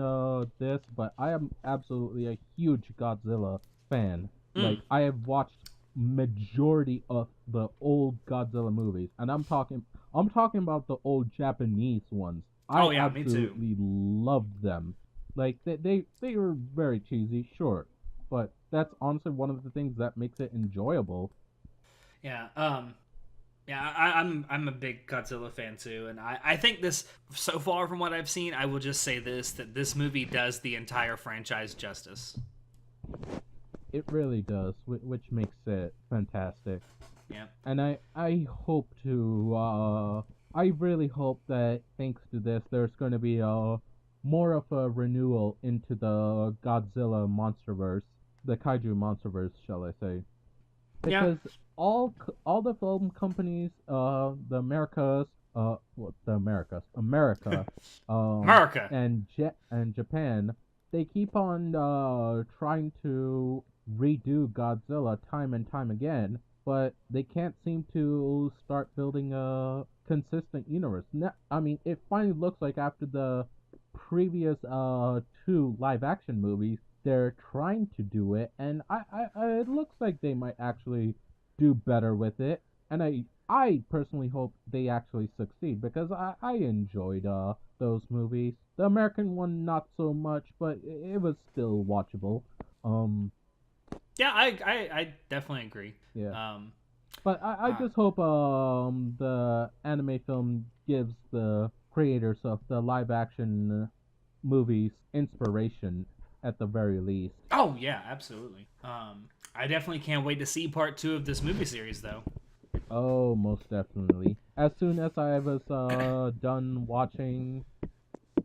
this, but I am absolutely a huge Godzilla fan. Like Mm. I have watched majority of the old Godzilla movies, and I'm talking about the old Japanese ones. Oh I yeah, me too. absolutely loved them. Like they were very cheesy, sure, but that's honestly one of the things that makes it enjoyable. Yeah. Yeah, I'm a big Godzilla fan too, and I think this so far from what I've seen, I will just say this that this movie does the entire franchise justice. It really does, which makes it fantastic. Yeah. And I hope to I really hope that thanks to this there's going to be a more of a renewal into the Godzilla monsterverse, the kaiju monsterverse, shall I say? Yeah. Because all the film companies, America, America. and Japan, they keep on trying to redo Godzilla time and time again, but they can't seem to start building a consistent universe. I mean, it finally looks like after the previous two live action movies, they're trying to do it, and it looks like they might actually do better with it. And I personally hope they actually succeed because I enjoyed those movies. The American one not so much, but it was still watchable. Um Yeah, I definitely agree. yeah. Um, But I uh, just hope the anime film gives the creators of the live action movies inspiration at the very least. oh yeah, absolutely. I definitely can't wait to see part two of this movie series, though. Oh, most definitely. As soon as I was done watching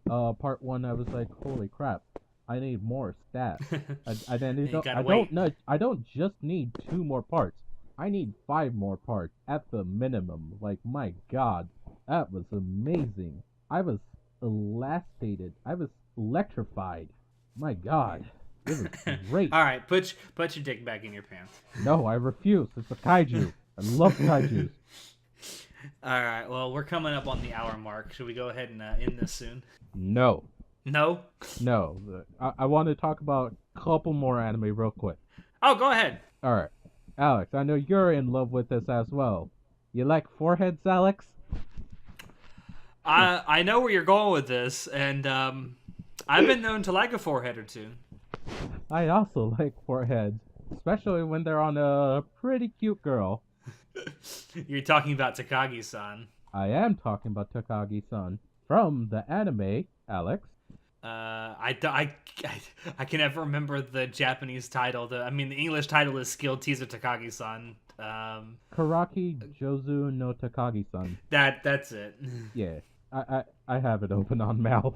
part one, I was like, holy crap, I need more stats. You I gotta don't wait. know. I don't just need two more parts. I need five more parts at the minimum. Like my God, that was amazing. I was elastated. I was electrified. My God, it was great. All right, put your dick back in your pants. No, I refuse. It's a kaiju. I love kaijus. All right, well, we're coming up on the hour mark. Should we go ahead and end this soon? No, No. no. I want to talk about a couple more anime real quick. Oh, go ahead. All right, Alex. I know you're in love with this as well. You like foreheads, Alex? I know where you're going with this, and I've been known to like a forehead or two. I also like foreheads, especially when they're on a pretty cute girl. You're talking about Takagi-san. I am talking about Takagi-san from the anime, Alex. I can never remember the Japanese title. I mean, the English title is Skilled Teaser Takagi-san. Karaki Jozu no Takagi-san. That's it. Yeah, I have it open on Mal.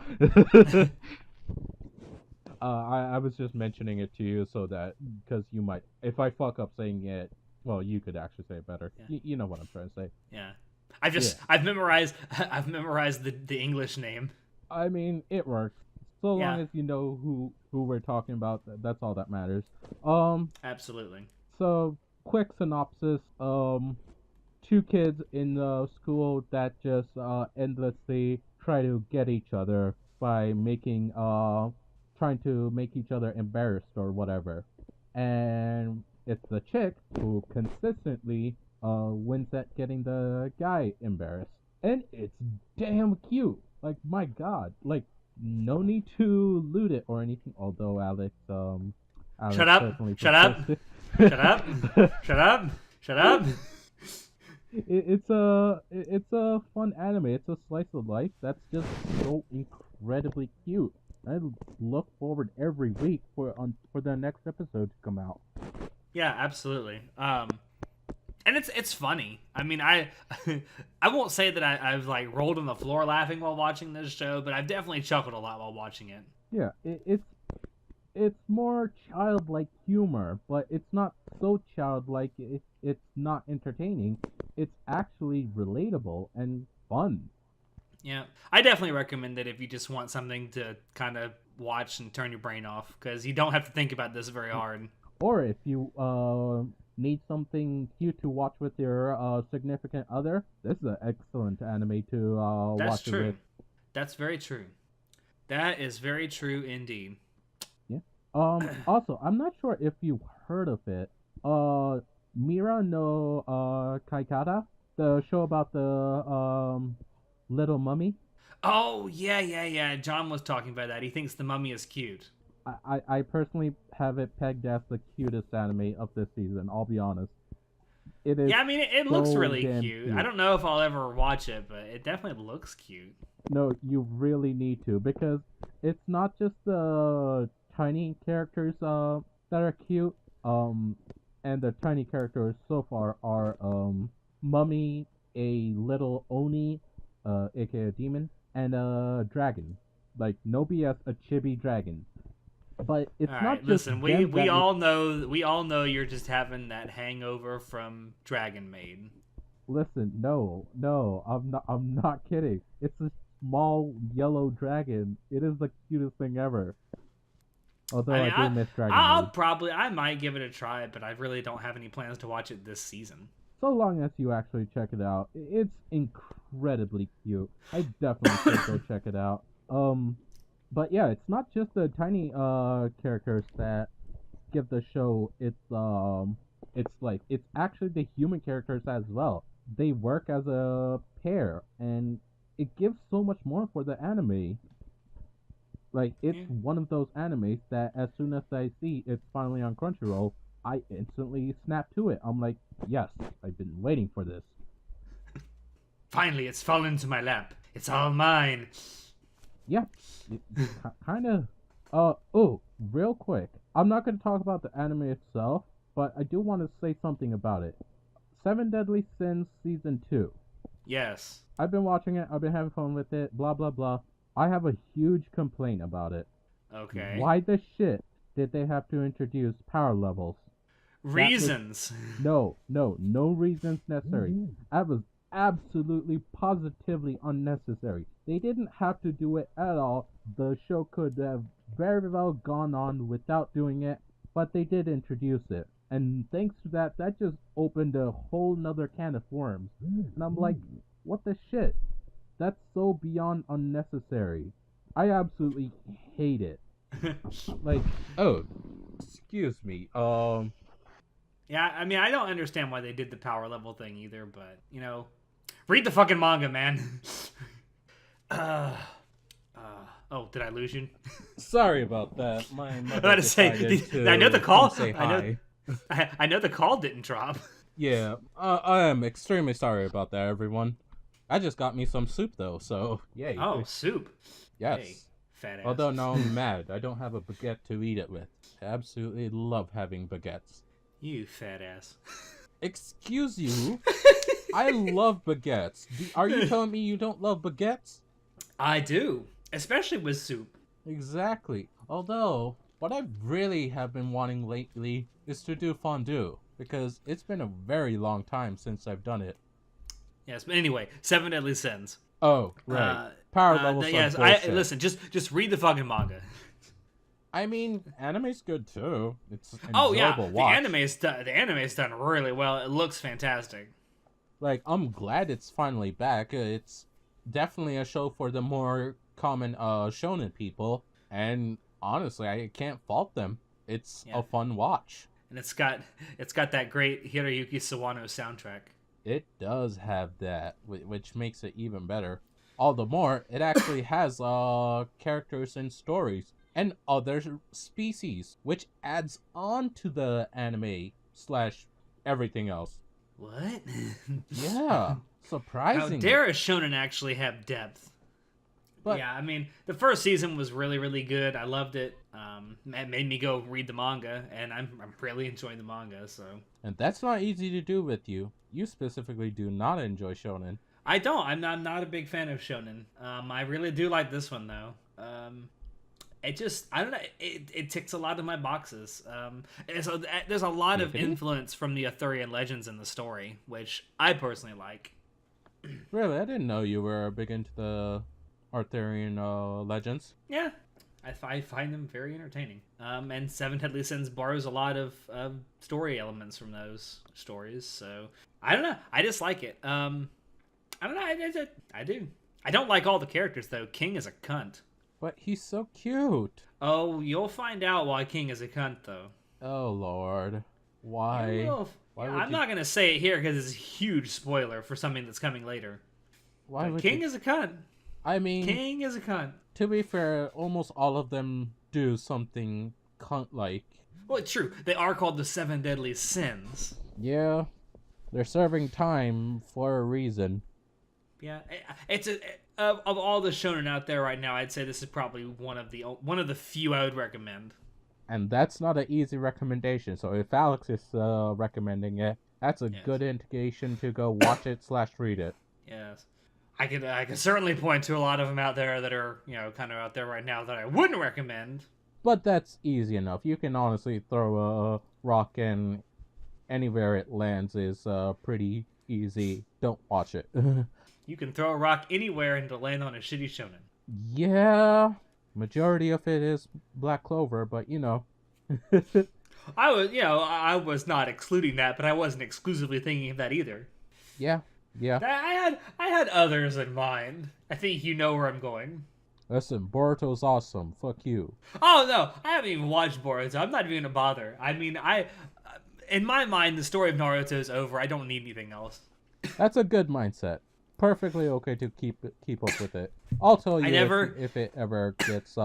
I was just mentioning it to you so that because you might, if I fuck up saying it, well, you could actually say it better. Yeah. You know what I'm trying to say. Yeah. Yeah. I've memorized I've memorized the English name. I mean, it works. So long Yeah, as you know who we're talking about, that's all that matters. Um, absolutely. so quick synopsis. Two kids in school that just endlessly try to get each other by trying to make each other embarrassed or whatever, and it's the chick who consistently wins at getting the guy embarrassed, and it's damn cute. Like my God, like no need to loot it or anything. Although Shut Alex up. certainly Shut up. prefers Shut up. it. Shut up. Shut up. It's a fun anime. It's a slice of life that's just so incredibly cute. I look forward every week for the next episode to come out. Yeah, absolutely. And it's funny. I mean, I I won't say that I've like rolled on the floor laughing while watching this show, but I've definitely chuckled a lot while watching it. Yeah, it's more childlike humor, but it's not so childlike it's not entertaining. It's actually relatable and fun. Yeah, I definitely recommend it if you just want something to kind of watch and turn your brain off because you don't have to think about this very hard. Or if you need something cute to watch with your significant other, this is an excellent anime to That's watch it true. with. That's very true. That is very true indeed. Yeah. Also, I'm not sure if you heard of it. Mira no Kaikata, the show about the little mummy. Oh yeah, yeah, yeah. John was talking about that. He thinks the mummy is cute. I personally have it pegged as the cutest anime of this season. I'll be honest. It is Yeah, I mean it looks so really damn cute. I cute. don't know if I'll ever watch it, but it definitely looks cute. No, you really need to because it's not just the tiny characters that are cute. And the tiny characters so far are Mummy, a little Oni, aka a demon, and a dragon. Like no BS, a chibi dragon. But All it's right, not just listen. them that We all know you're just having that hangover from Dragon Maid. listen. No, I'm not kidding. It's a small yellow dragon. It is the cutest thing ever. Although I mean, I do miss Dragon I'll Maid. probably I might give it a try, but I really don't have any plans to watch it this season. So long as you actually check it out, it's incredibly cute. I definitely should go check it out. But yeah, it's not just the tiny characters that give the show its life. It's actually the human characters as well. they work as a pair, and it gives so much more for the anime. Like, it's Yeah. one of those animes that as soon as I see it's finally on Crunchyroll, I instantly snap to it. I'm like, yes, I've been waiting for this. Finally, it's fallen into my lap. It's all mine. Yeah, kind of. Oh, real quick. I'm not going to talk about the anime itself, but I do want to say something about it. Seven Deadly Sins Season 2. Yes. I've been watching it, I've been having fun with it, blah, blah, blah. I have a huge complaint about it. Okay. Why the shit did they have to introduce power levels? Reasons. No reasons necessary. That was absolutely positively unnecessary. They didn't have to do it at all. The show could have very well gone on without doing it, but they did introduce it. And thanks to that, that just opened a whole nother can of worms. And I'm like, what the shit? That's so beyond unnecessary. I absolutely hate it. Like, oh, excuse me. Yeah, I mean, I don't understand why they did the power level thing either, but, read the fucking manga, man. Oh, did I lose you? Sorry about that. My I mother gotta say, decided to I know the call. come say hi. I know the call didn't drop. Yeah, I am extremely sorry about that, everyone. I just got me some soup though, so yay. Oh, soup. Yes. Hey, fat ass. Although now I'm mad, I don't have a baguette to eat it with. I absolutely love having baguettes. You fat ass. Excuse you? I love baguettes. Are you telling me you don't love baguettes? I do, especially with soup. Exactly. Although, what I really have been wanting lately is to do fondue, because it's been a very long time since I've done it. Yes, but anyway, Seven Deadly Sins. Oh, right. Power level yes, listen, just read the fucking manga. I mean, anime's good too. It's Oh yeah, enjoyable watch. the anime's done really well. It looks fantastic. Like, I'm glad it's finally back. It's definitely a show for the more common shonen people, and honestly, I can't fault them. It's a fun watch. And it's got that great Hiroyuki Sawano soundtrack. It does have that, which makes it even better. All the more, it actually has characters and stories and other species, which adds on to the anime / everything else. What? Yeah, surprising. How dare a shonen actually have depth? But yeah, I mean, the first season was really, really good. I loved it. It made me go read the manga, and I'm really enjoying the manga. So. And that's not easy to do with you. You specifically do not enjoy shonen. I don't. I'm not a big fan of shonen. I really do like this one though. It just, I don't know. It ticks a lot of my boxes. And so there's a lot of influence from the Arthurian legends in the story, which I personally like. Really, I didn't know you were big into the Arthurian legends. Yeah, I find them very entertaining. And Seven Deadly Sins borrows a lot of story elements from those stories. So I don't know. I just like it. I don't know. I do. I don't like all the characters though. King is a cunt. But he's so cute. Oh, you'll find out why King is a cunt though. Oh Lord, why? Why I'm not gonna say it here because it's a huge spoiler for something that's coming later. Why would King is a cunt. I mean, King is a cunt. To be fair, almost all of them do something cunt-like. Well, it's true. They are called the Seven Deadly Sins. Yeah, they're serving time for a reason. Yeah, it's of all the shonen out there right now, I'd say this is probably one of the few I would recommend. And that's not an easy recommendation. So if Alex is recommending it, that's a good indication to go watch it / read it. Yes. I could certainly point to a lot of them out there that are, kind of out there right now that I wouldn't recommend. But that's easy enough. You can honestly throw a rock and anywhere it lands is pretty easy. Don't watch it. You can throw a rock anywhere and it'll land on a shitty shonen. Yeah. Majority of it is Black Clover, but I was not excluding that, but I wasn't exclusively thinking of that either. Yeah. I had others in mind. I think you know where I'm going. Listen, Boruto's awesome. Fuck you. Oh no, I haven't even watched Boruto. I'm not even gonna bother. I mean, in my mind, the story of Naruto is over. I don't need anything else. That's a good mindset. Perfectly okay to keep up with it. I'll tell I you never, if it ever gets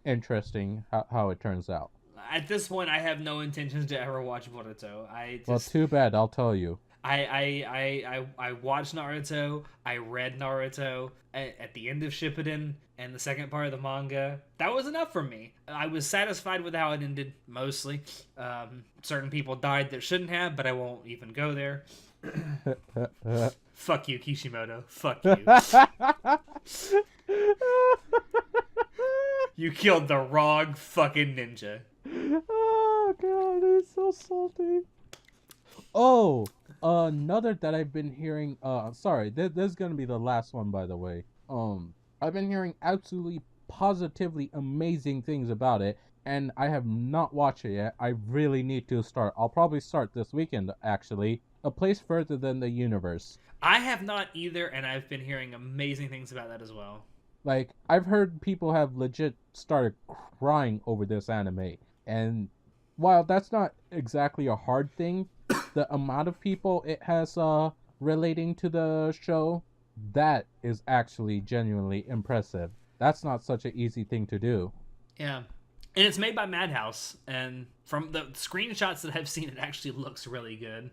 interesting how it turns out. at this point, I have no intentions to ever watch Boruto. Well, too bad. I'll tell you. I watched Naruto. I read Naruto at the end of Shippuden and the second part of the manga. That was enough for me. I was satisfied with how it ended, mostly. Certain people died that shouldn't have, but I won't even go there. Fuck you, Kishimoto. Fuck you. You killed the wrong fucking ninja. Oh god, it's so salty. Oh, another that I've been hearing. Sorry, this is gonna be the last one, by the way. I've been hearing absolutely, positively amazing things about it, and I have not watched it yet. I really need to start. I'll probably start this weekend, actually. A Place Further Than the Universe. I have not either, and I've been hearing amazing things about that as well. Like, I've heard people have legit started crying over this anime, and while that's not exactly a hard thing, the amount of people it has relating to the show, that is actually genuinely impressive. That's not such an easy thing to do. Yeah. And it's made by Madhouse, and from the screenshots that I've seen, it actually looks really good.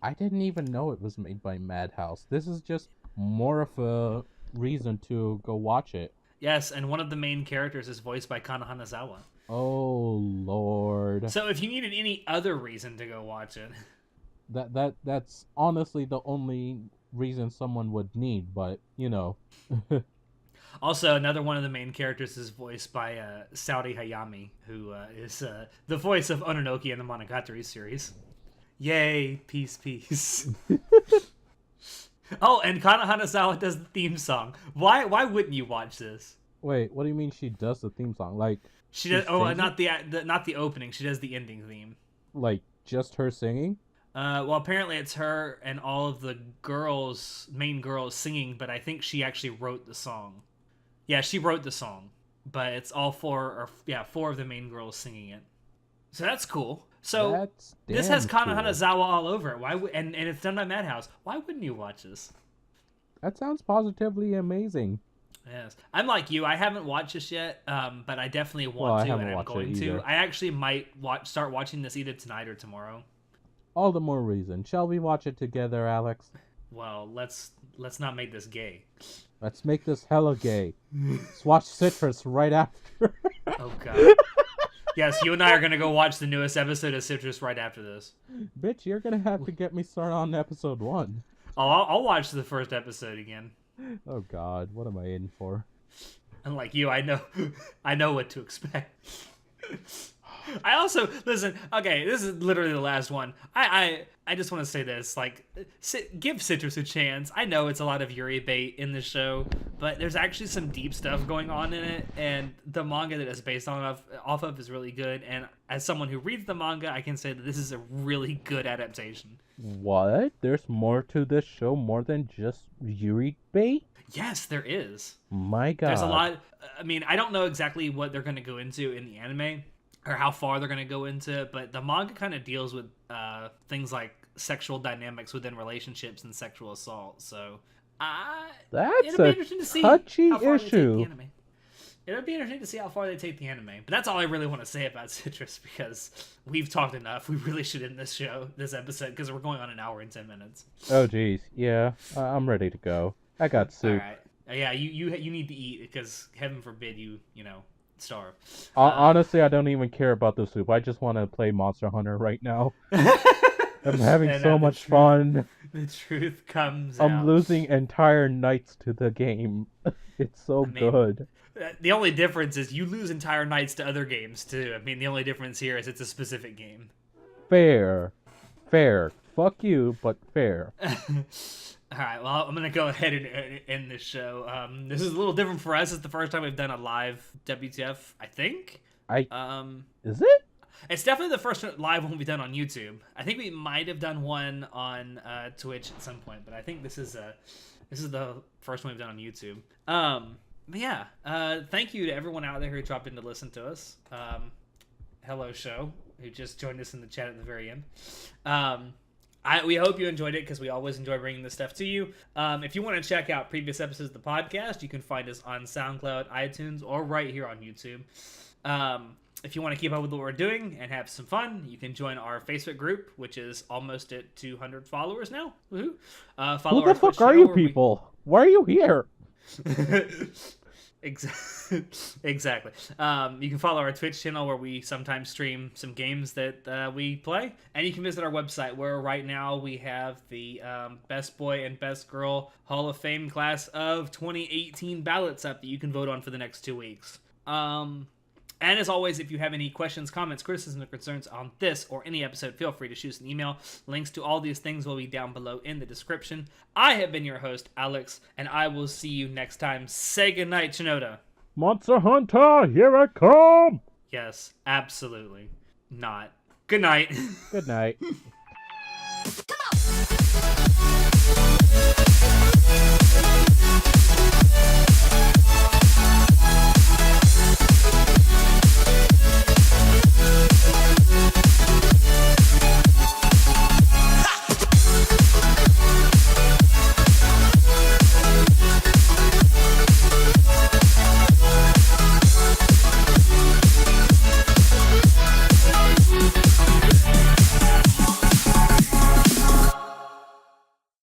I didn't even know it was made by Madhouse. This is just more of a reason to go watch it. Yes, and one of the main characters is voiced by Kana Hanazawa. Oh Lord. So if you needed any other reason to go watch it, That's honestly the only reason someone would need, but you know. also another one of the main characters is voiced by Saori Hayami, who is the voice of Ononoki in the Monogatari series. Yay, peace, peace. Oh, and Kana Hanazawa does the theme song. Why wouldn't you watch this? Wait, what do you mean she does the theme song? Like She does. Oh, sings not the opening. She does the ending theme. like just her singing? Well, apparently it's her and all of the main girls singing, but I think she actually wrote the song. Yeah, she wrote the song, but it's all four of the main girls singing it. So that's cool. So That's this has damn Kana cool. Hanazawa all over it. And it's done by Madhouse. Why wouldn't you watch this? That sounds positively amazing. Yes, I'm like you. I haven't watched this yet, but I definitely Well, I want to, haven't and I'm watched it going to. either. I actually might start watching this either tonight or tomorrow. All the more reason. Shall we watch it together, Alex? Well, let's not make this gay. Let's make this hella gay. Let's watch Citrus right after. Oh god. Yes, you and I are gonna go watch the newest episode of Citrus right after this. Bitch, you're gonna have to get me started on episode 1. Oh, I'll watch the first episode again. Oh god, what am I in for? Unlike you, I know what to expect. I also listen. Okay, this is literally the last one. I just want to say this: like, give Citrus a chance. I know it's a lot of Yuri bait in the show, but there's actually some deep stuff going on in it, and the manga that it's based off of is really good. And as someone who reads the manga, I can say that this is a really good adaptation. What? There's more to this show more than just Yuri bait? Yes, there is. My god. There's a lot. I mean, I don't know exactly what they're going to go into in the anime, or how far they're going to go into, but the manga kind of deals with things like sexual dynamics within relationships and sexual assault. So That's it'll be a interesting to see touchy how far they take the issue. anime. It'll be interesting to see how far they take the anime. But that's all I really want to say about Citrus, because we've talked enough. We really should end this episode, because we're going on an hour and 10 minutes. Oh jeez, yeah, I'm ready to go. I got All soup. right. Yeah, you need to eat, because heaven forbid you starve. Honestly, I don't even care about the soup. I just want to play Monster Hunter right now. I'm having And, so the much truth- fun. The truth comes I'm out. losing entire nights to the game. It's so mean- good. The only difference is you lose entire nights to other games too. I mean, the only difference here is it's a specific game. Fair. Fuck you, but fair. All right, well, I'm gonna go ahead and end this show. This is a little different for us. It's the first time we've done a live WTF, I think. Is it? It's definitely the first live one we've done on YouTube. I think we might have done one on Twitch at some point, but I think this is the first one we've done on YouTube. But yeah, thank you to everyone out there who dropped in to listen to us. Hello, show, who just joined us in the chat at the very end. We hope you enjoyed it because we always enjoy bringing this stuff to you. If you want to check out previous episodes of the podcast, you can find us on SoundCloud, iTunes, or right here on YouTube. If you want to keep up with what we're doing and have some fun, you can join our Facebook group, which is almost at 200 followers now. Woohoo! Who the fuck are you people? Why are you here? Exactly. You can follow our Twitch channel where we sometimes stream some games that we play, and you can visit our website where right now we have the Best Boy and Best Girl Hall of Fame class of 2018 ballots up that you can vote on for the next 2 weeks. And as always, if you have any questions, comments, criticisms, or concerns on this or any episode, feel free to shoot us an email. Links to all these things will be down below in the description. I have been your host, Alex, and I will see you next time. Say goodnight, Shinoda. Monster Hunter, here I come! Yes, absolutely. Not. Good night. Good night. Come on!